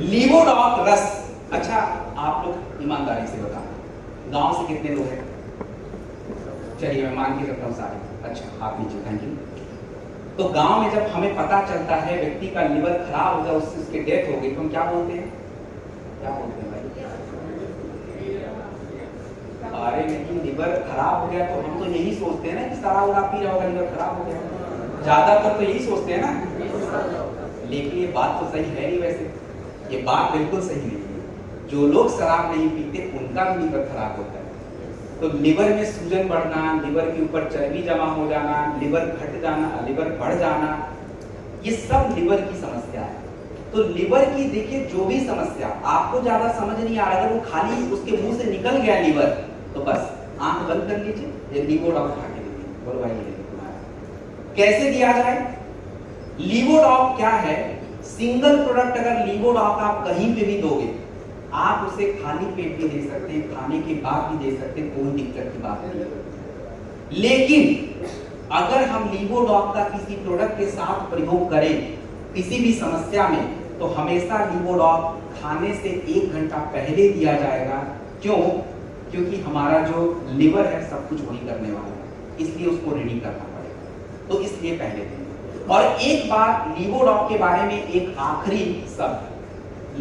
लीवोडॉक रस। अच्छा आप लोग ईमानदारी से बताओ, गांव से कितने लोग हैं? चलिए मैं मान के रखता हूँ सारे। अच्छा हाथ नीचे, थैंक यू। तो गांव में जब हमें पता चलता है व्यक्ति का लिवर खराब हो गया, उससे उसकी डेथ हो गई, तो हम क्या बोलते हैं? क्या बोलते हैं भाई? अरे नहीं, लिवर खराब हो गया तो हम तो यही सोचते हैं ना कि शराब वराब पी रहा होगा, लिवर खराब हो गया। ज्यादातर तो यही सोचते हैं ना। लेकिन ये बात तो सही है नहीं, वैसे ये बात बिल्कुल सही नहीं है। जो लोग शराब नहीं पीते उनका भी लिवर खराब होता है। तो लिवर में सूजन बढ़ना, लिवर के ऊपर चर्बी जमा हो जाना, लिवर घट जाना, लिवर बढ़ जाना, ये सब लिवर की समस्या है। तो लिवर की देखिए जो भी समस्या आपको ज्यादा समझ नहीं आ रहा, अगर वो खाली उसके मुंह से निकल गया लिवर, तो बस आंख बंद कर लीजिए, ये लीवोडॉक खा के दीजिए, बोलवाइए तुम्हारा। कैसे दिया जाए? लीवोडॉक क्या है? सिंगल प्रोडक्ट अगर लीवोडॉक आप कहीं पे भी दोगे, आप उसे खाली पेट भी दे सकते हैं, खाने के बाद भी दे सकते हैं, कोई दिक्कत की बात नहीं। लेकिन अगर हम लीवोडॉक का किसी प्रोडक्ट के साथ प्रयोग करें किसी भी समस्या में, तो हमेशा लीवोडॉक खाने से 1 घंटा पहले दिया जाएगा। क्यों? क्योंकि हमारा जो लिवर है सब कुछ वही करने वाला है, इसलिए उसको रेडी करना पड़ेगा, तो इसलिए पहले देंगे। और एक बात लीवोडॉक के बारे में, एक आखिरी शब्द,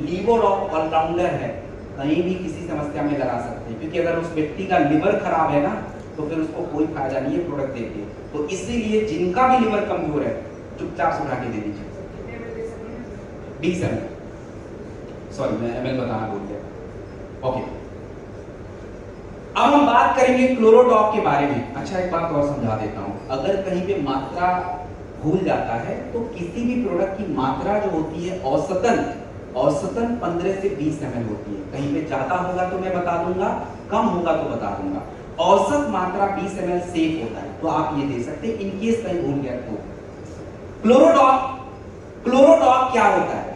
लीवोडॉक ऑलराउंडर है, कहीं भी किसी समस्या में लगा सकते हैं, क्योंकि अगर उस व्यक्ति का लिवर खराब है ना, तो फिर उसको कोई फायदा नहीं है प्रोडक्ट देके। तो इसीलिए जिनका भी लिवर कमजोर है चुपचाप से उठा के दे दीजिए। 20 ml, सॉरी मैं ml बताना भूल गया। ओके, अब हम बात करेंगे क्लोरोडॉक के बारे में। अच्छा एक बात और समझा देता हूं, अगर कहीं पे मात्रा भूल जाता है तो किसी भी प्रोडक्ट की मात्रा जो होती है औसतन 15 से 20 ml होती है। कहीं पे ज्यादा होगा तो मैं बता दूंगा, कम होगा तो बता दूंगा। औसत मात्रा 20 ml सेफ होता है, तो आप ये दे सकते हैं, इनकेस कहीं भूल गया तो। क्लोरोडॉक क्या होता है?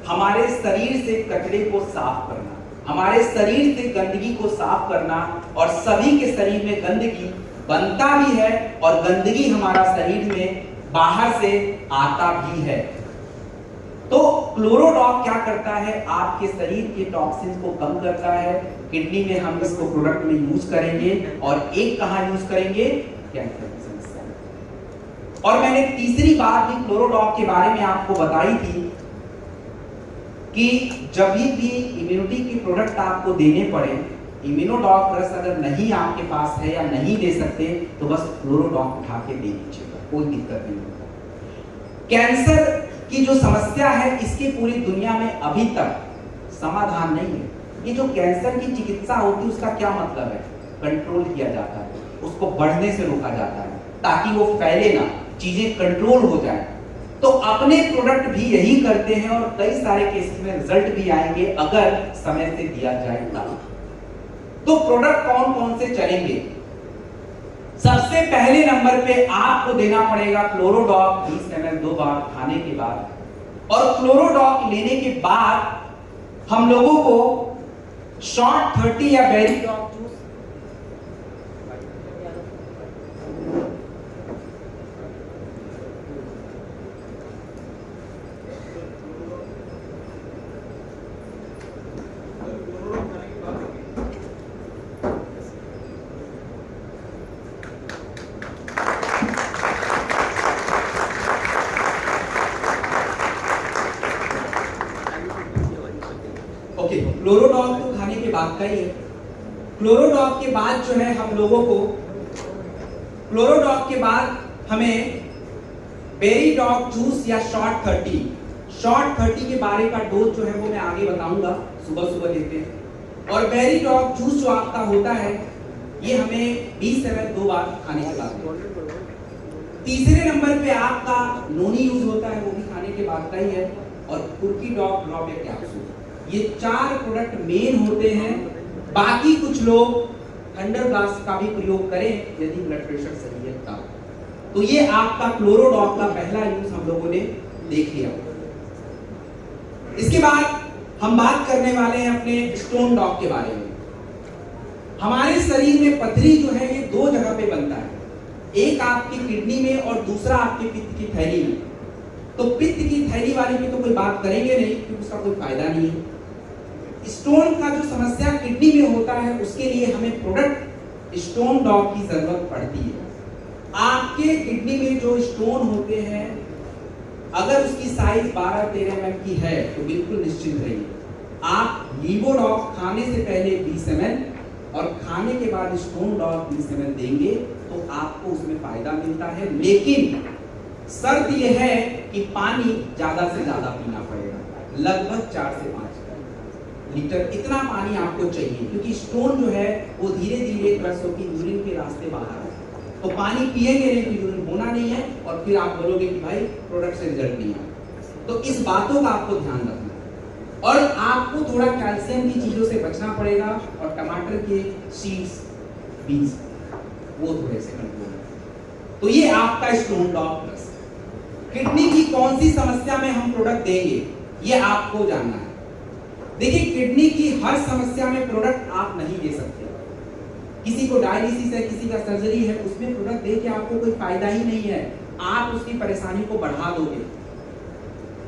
हमारे शरीर से कचरे को साफ करना, हमारे शरीर से गंदगी को साफ करना, और सभी के शरीर में गंदगी बनता भी है और गंदगी हमारा शरीर में बाहर से आता भी है। तो क्लोरोडॉक क्या करता है? आपके शरीर के टॉक्सिन्स को कम करता है। किडनी में हम इसको प्रोडक्ट में यूज करेंगे, और एक कहां यूज करेंगे? कैंसर की समस्या में। और मैंने तीसरी बात भी क्लोरोडॉक के बारे में आपको बताई थी कि जब भी इम्यूनिटी की प्रोडक्ट आपको देने पड़े, इम्यूनोडॉक रस अगर नहीं आपके पास है या नहीं दे सकते, तो बस क्लोरोडॉक उठा के दे दीजिएगा, कोई दिक्कत नहीं होगा। कैंसर की जो समस्या है, इसकी पूरी दुनिया में अभी तक समाधान नहीं है। ये जो कैंसर की चिकित्सा होती है उसका क्या मतलब है? कंट्रोल किया जाता है, उसको बढ़ने से रोका जाता है ताकि वो फैले ना, चीजें कंट्रोल हो जाए। तो अपने प्रोडक्ट भी यही करते हैं, और कई सारे केसेस में रिजल्ट भी आएंगे अगर समय से दिया जाए तो। प्रोडक्ट कौन कौन से चलेंगे? सबसे पहले नंबर पे आपको देना पड़ेगा क्लोरोडॉक 20 ml 2 बार खाने के बाद। और क्लोरोडॉक लेने के बाद हम लोगों को शॉर्ट 30 या बेरीडॉक जूस, क्लोरोडॉक तो खाने के बाद का ही है। क्लोरोडॉक के बाद जो है हम लोगों को, क्लोरोडॉक के बाद हमें बेरीडॉक जूस या शॉर्ट 30 के बारे का डोज जो है वो मैं आगे बताऊंगा, सुबह सुबह देते हैं। और बेरीडॉक जूस जो आपका होता है ये हमें 20 ml 2 बार खाने के बाद। तीसरे नंबर पे आपका नोनी यूज होता है, वो भी खाने के बाद का ही है। और कुर्कीडॉक ड्रॉप या कैप्सूल, ये 4 प्रोडक्ट मेन होते हैं। बाकी कुछ लोग थंडरब्लास्ट का भी प्रयोग करें यदि ब्लड प्रेशर सही है तब। तो ये आपका क्लोरोडॉक का पहला यूज हम लोगों ने देख लिया। इसके बाद हम बात करने वाले हैं अपने स्टोन डॉक के बारे में। हमारे शरीर में पथरी जो है ये 2 जगह पे बनता है, एक आपकी किडनी में और दूसरा आपके पित्त की थैली में। तो पित्त की थैली वाले की तो कोई बात करेंगे नहीं क्योंकि उसका कोई फायदा नहीं है। स्टोन का जो समस्या किडनी में होता है उसके लिए हमें प्रोडक्ट स्टोन डॉग की जरूरत पड़ती है। आपके किडनी में जो स्टोन होते हैं अगर उसकी साइज 12-13 mm की है तो बिल्कुल निश्चिंत रहिए। आप लीवोडॉग खाने से पहले 20 ml और खाने के बाद स्टोन डॉग 20 ml देंगे तो आपको उसमें फायदा मिलता है, लेकिन शर्त यह है कि पानी ज्यादा से ज्यादा पीना पड़ेगा, लगभग 4 से 5 लीटर इतना पानी आपको चाहिए, क्योंकि स्टोन जो है वो धीरे धीरे रसों की यूरिन के रास्ते बाहर है, तो पानी पिएंगे नहीं तो यूरिन होना नहीं है और फिर आप बोलोगे कि भाई प्रोडक्ट से रिजल्ट नहीं आया। तो इस बातों का आपको ध्यान रखना और आपको थोड़ा कैल्शियम की चीजों से बचना पड़ेगा और टमाटर के सीड्स बीज वो थोड़े से कंट्रोल। तो ये आपका स्टोन डॉग प्लस। किडनी की कौन सी समस्या में हम प्रोडक्ट देंगे ये आपको जानना है। देखिए किडनी की हर समस्या में प्रोडक्ट आप नहीं दे सकते। किसी को डायलिसिस है, किसी का सर्जरी है, उसमें प्रोडक्ट दे के आपको कोई फायदा ही नहीं है, आप उसकी परेशानी को बढ़ा दोगे।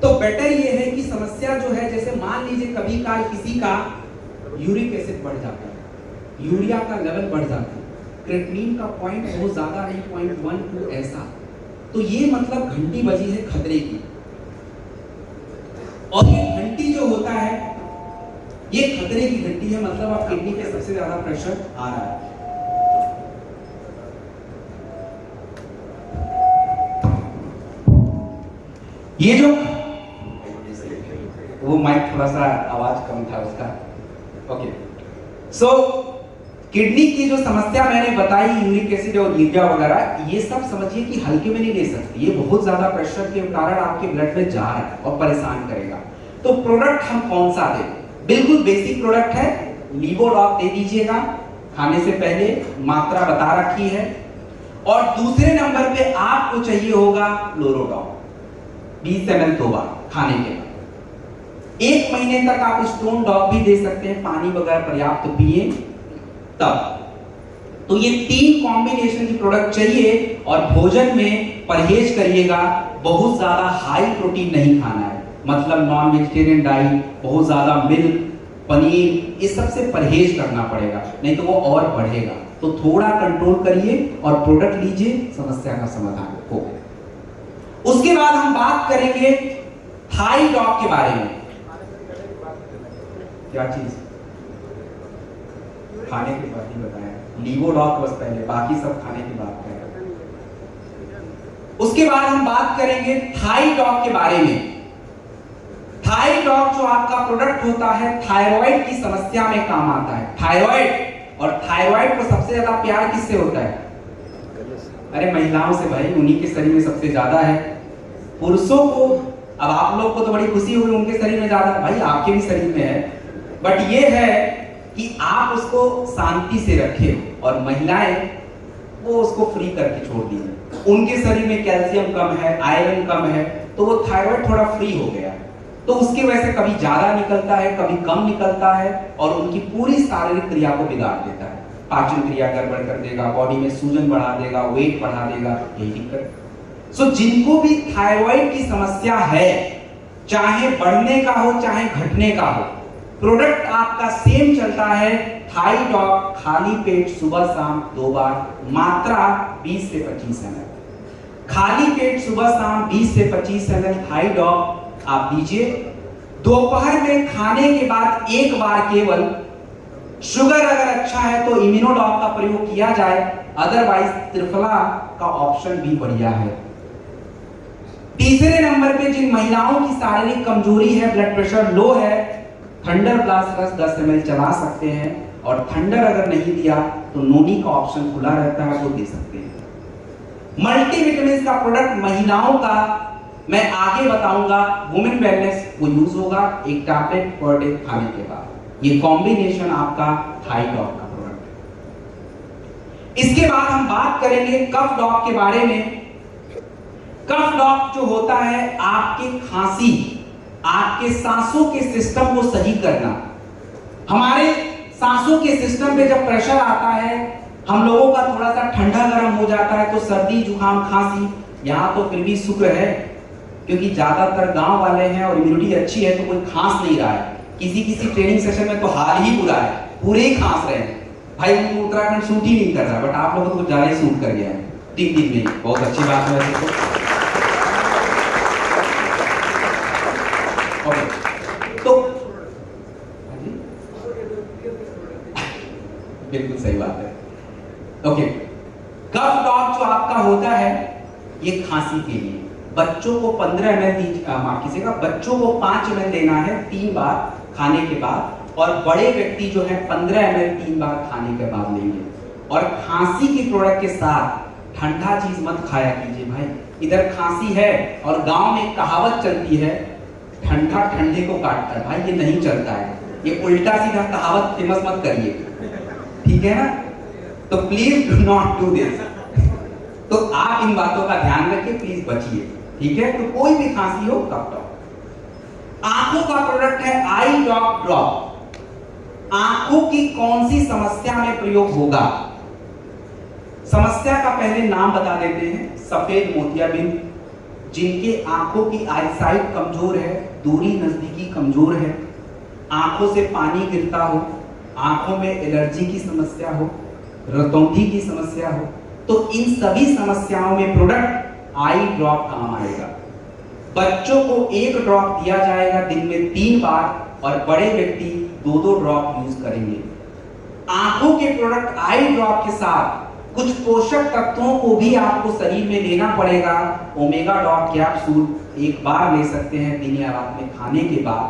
तो बेटर ये है कि समस्या जो है, जैसे मान लीजिए कभी का किसी का यूरिक एसिड बढ़ जाता है, यूरिया का लेवल बढ़ जाता है, क्रेटिनिन का पॉइंट बहुत ज्यादा नहीं 0.12 ऐसा, तो ये मतलब घंटी बजी है खतरे की। और ये घंटी जो होता है ये खतरे की घंटी है, मतलब आप किडनी पे सबसे ज्यादा प्रेशर आ रहा है। ये जो वो माइक थोड़ा सा आवाज कम था उसका, ओके। सो किडनी की जो समस्या मैंने बताई, यूरिक एसिड और यूरिया वगैरह, ये सब समझिए कि हल्के में नहीं ले सकते, ये बहुत ज्यादा प्रेशर के कारण आपके ब्लड में जा रहा है और परेशान करेगा। तो प्रोडक्ट हम कौन सा दें? बिल्कुल बेसिक प्रोडक्ट है, लीवोडॉग दे दीजिएगा खाने से पहले, मात्रा बता रखी है। और दूसरे नंबर पे आपको चाहिए होगा फ्लोरोडॉग 20 ml 2 बार खाने के बाद। 1 महीने तक आप स्टोन डॉग भी दे सकते हैं, पानी वगैरह पर्याप्त पिए तब। तो ये 3 कॉम्बिनेशन की प्रोडक्ट चाहिए। और भोजन में परहेज करिएगा, बहुत ज्यादा हाई प्रोटीन नहीं खाना है, मतलब नॉन वेजिटेरियन डाइट, बहुत ज्यादा मिल्क, पनीर, इस सब से परहेज करना पड़ेगा, नहीं तो वो और बढ़ेगा। तो थोड़ा कंट्रोल करिए और प्रोडक्ट लीजिए, समस्या का समाधान हो। उसके बाद हम बात करेंगे थाईडॉग के बारे में। क्या चीज? खाने के बाद ही बताया, लीवोडॉग बस पहले, बाकी सब खाने की बात है। उसके बाद हम बात करेंगे थाईडॉग के बारे में। थाईडॉग जो आपका प्रोडक्ट होता है थायराइड की समस्या में काम आता है। थायराइड, और थायराइड को सबसे ज्यादा प्यार किससे होता है? अरे महिलाओं से भाई, उन्हीं के शरीर में सबसे ज्यादा है। पुरुषों को, अब आप लोग को तो बड़ी खुशी होगी उनके शरीर में ज्यादा, भाई आपके भी शरीर में है, बट ये है कि आप उसको शांति से रखें और महिलाएं वो उसको फ्री करके छोड़ दी। उनके शरीर में कैल्शियम कम है, आयरन कम है, तो वो थायराइड थोड़ा फ्री हो गया, तो उसकी वजह से कभी ज्यादा निकलता है, कभी कम निकलता है और उनकी पूरी शारीरिक क्रिया को बिगाड़ देता है। पाचन क्रिया गड़बड़ कर देगा, बॉडी में सूजन बढ़ा देगा, वेट बढ़ा देगा, यही दिक्कत। सो जिनको भी थायराइड की समस्या है, चाहे बढ़ने का हो चाहे घटने का हो, प्रोडक्ट आपका सेम चलता है। थाईडॉग खाली पेट सुबह शाम 2 बार, मात्रा 20 से 25 ml। खाली पेट सुबह शाम 20 से 25 ml थाईडॉग आप दीजिए। दोपहर में खाने के बाद 1 बार केवल। शुगर अगर अच्छा है तो इम्यूनोडॉग का प्रयोग किया जाए, अदरवाइज त्रिफला का ऑप्शन भी बढ़िया है। तीसरे नंबर पे जिन महिलाओं की शारीरिक कमजोरी है, ब्लड प्रेशर लो है, थंडर प्लस 10 ml चला सकते हैं। और थंडर अगर नहीं दिया तो नोनी का ऑप्शन खुला रहता है, वो दे सकते हैं। मल्टीविटामिन का प्रोडक्ट महिलाओं का मैं आगे बताऊंगा, वुमेन वेलनेस, वो यूज होगा 1 टैबलेट पर डे खाने के बाद। ये कॉम्बिनेशन आपका थाईडॉग का प्रोडक्ट है। इसके बाद हम बात करेंगे कफ डॉग के बारे में। कफ डॉग जो होता है आपके खांसी, आपके सांसों के सिस्टम को सही करना। हमारे सांसों के सिस्टम पे जब प्रेशर आता है, हम लोगों का थोड़ा सा ठंडा गर्म हो जाता है, तो सर्दी जुकाम खांसी, यहां तो फिर भी शुक्र है क्योंकि ज्यादातर गांव वाले हैं और इम्यूनिटी अच्छी है तो कोई खांस नहीं रहा है। किसी ट्रेनिंग सेशन में तो हाल ही बुरा है, पूरे ही खांस रहे हैं भाई, उनको उत्तराखंड सूट ही नहीं कर रहा, बट आप लोगों को ज्यादा ही सूट कर गया है 3 दिन में। बहुत अच्छी बात है वैसे तो बिल्कुल सही बात है। ओके, कफ टॉक जो आपका होता है ये खांसी के लिए, बच्चों को 15 ml माफ कीजिएगा, बच्चों को 5 ml देना है 3 बार खाने के बाद, और बड़े व्यक्ति जो है 15 ml 3 बार खाने के बाद लेंगे। और खांसी के प्रोडक्ट के साथ ठंडा चीज मत खाया कीजिए भाई। इधर खांसी है और गांव में कहावत चलती है, ठंडा ठंडे को काटता है। भाई ये नहीं चलता है, ये उल्टा सीधा कहावत फेमस मत करिए, ठीक है ना? तो please do not do this. तो आप इन बातों का ध्यान रखिए, प्लीज बचिए, ठीक है? तो कोई भी खांसी हो कफ टॉक। आंखों का प्रोडक्ट है आई ड्रॉप ड्रॉप। आंखों की कौन सी समस्या में प्रयोग होगा? समस्या का पहले नाम बता देते हैं, सफेद मोतियाबिंद। जिनके आंखों की आईसाइट कमजोर है, दूरी नजदीकी कमजोर है, आंखों से पानी गिरता हो, आंखों में एलर्जी की समस्या हो, रतौंधी की समस्या हो, तो इन सभी समस्याओं में प्रोडक्ट आई ड्रॉप काम आएगा। बच्चों को 1 ड्रॉप दिया जाएगा दिन में 3 बार, और बड़े व्यक्ति 2-2 ड्रॉप यूज करेंगे। आंखों के प्रोडक्ट आई ड्रॉप के साथ कुछ पोषक तत्वों को भी आपको शरीर में लेना पड़ेगा। ओमेगा डॉट कैप्सूल 1 बार ले सकते हैं दिन या रात में खाने के बाद,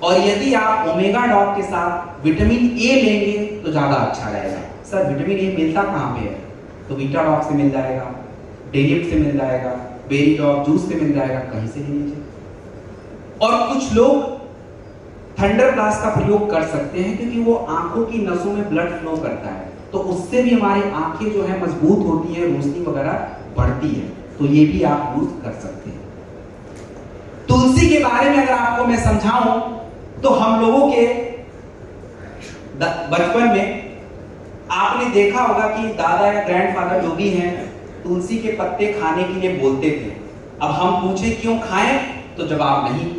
और यदि आप ओमेगा डॉट के साथ विटामिन ए लेंगे तो ज्यादा अच्छा रहेगा। सर विटामिन ए मिलता कहाँ पे है? तो बीटा डॉक से मिल जाएगा, डेलिट से मिल जाएगा, बेरी डॉक जूस से मिल जाएगा, कहीं से भी लीजिए। और कुछ लोग थंडर प्लस का प्रयोग कर सकते हैं क्योंकि वो आंखों की नसों में ब्लड फ्लो करता है, तो उससे भी हमारी आंखें जो है मजबूत होती है, रोशनी वगैरह बढ़ती है, तो ये भी आप यूज कर सकते हैं। तुलसी के बारे में अगर आपको मैं समझाऊं तो हम लोगों के बचपन में आपने देखा होगा कि दादा या ग्रैंडफादर जो भी हैं तुलसी के पत्ते खाने के लिए बोलते थे। अब हम पूछे क्यों खाएं, तो जवाब नहीं।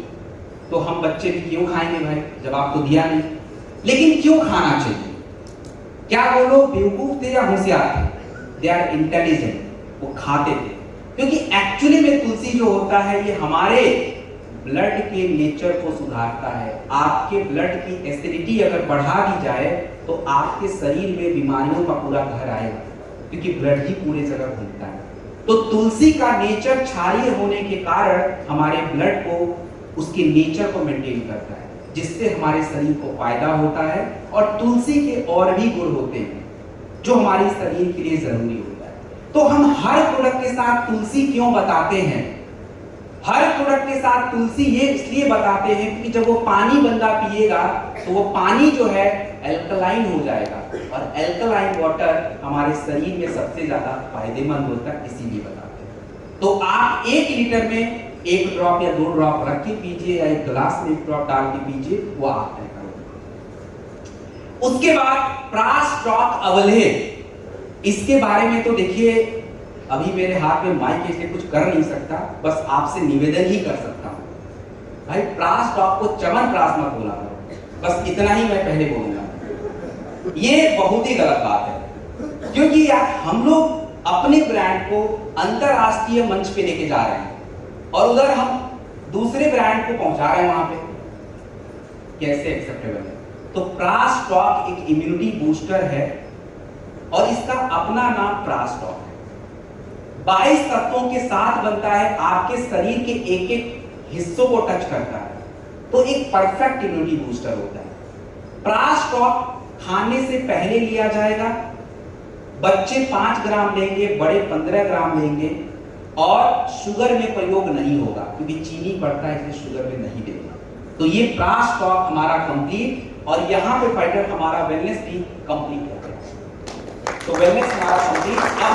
तो हम बच्चे भी क्यों खाएंगे भाई, जवाब तो दिया नहीं। लेकिन क्यों खाना चाहिए? क्या वो लोग बेवकूफ थे या होशियार थे? दे आर इंटेलिजेंट, वो खाते थे। क्योंकि एक्चुअली में तुलसी जो होता है ये हमारे ब्लड के नेचर को सुधारता है। आपके ब्लड की एसिडिटी अगर बढ़ा दी जाए तो आपके शरीर में बीमारियों का पूरा घर आएगा, क्योंकि ब्लड ही पूरे जगह घूमता है। तो तुलसी का नेचर क्षारीय होने के कारण हमारे ब्लड को, उसके नेचर को मेंटेन करता है, जिससे हमारे शरीर को फायदा होता है। और तुलसी के और भी गुण होते हैं जो हमारे शरीर के लिए जरूरी होता है। तो हम हर प्रोडक्ट के साथ तुलसी क्यों बताते हैं? हर प्रोडक्ट के साथ तुलसी ये इसलिए बताते हैं क्योंकि जब वो पानी बंदा पिएगा तो वो पानी जो है एल्कलाइन हो जाएगा, और एल्कलाइन वाटर हमारे शरीर में सबसे ज्यादा फायदेमंद होता है, इसीलिए बताते हैं। तो आप 1 लीटर में 1 ड्रॉप या 2 ड्रॉप रख के पीजिए, या 1 गिलास में 1 ड्रॉप डाल के पीजिए, वो आप तय करो। उसके बाद प्रास्टॉक अवलेह, इसके बारे में तो देखिए अभी मेरे हाथ में माइक है इसलिए कुछ कर नहीं सकता, बस आपसे निवेदन ही कर सकता हूं। भाई प्रास्टॉक को च्यवनप्राश मत बोला करो, बस इतना ही मैं पहले बोलूंगा। ये बहुत ही गलत बात है, क्योंकि यार हम लोग अपने ब्रांड को अंतरराष्ट्रीय मंच पे लेके जा रहे हैं और उधर हम दूसरे ब्रांड को पहुंचा रहे हैं वहां पे, कैसे एक्सेप्टेबल है? तो प्रास्टॉक एक इम्यूनिटी बूस्टर है और इसका अपना नाम प्रास्टॉक है। 22 तत्वों के साथ बनता है, आपके शरीर के एक एक हिस्सों को टच करता है, तो एक परफेक्ट इम्यूनिटी बूस्टर होता है। प्रास्टॉक खाने से पहले लिया जाएगा। बच्चे 5 ग्राम लेंगे, बड़े 15 ग्राम लेंगे, और शुगर में प्रयोग नहीं होगा क्योंकि चीनी पड़ता है, इसलिए शुगर में नहीं देगा। तो ये प्रास्टॉक हमारा कंप्लीट, और यहाँ पे फाइटर हमारा वेलनेस भी कंप्लीट हो गया। तो वेलनेस हमारा कंप्लीट। अब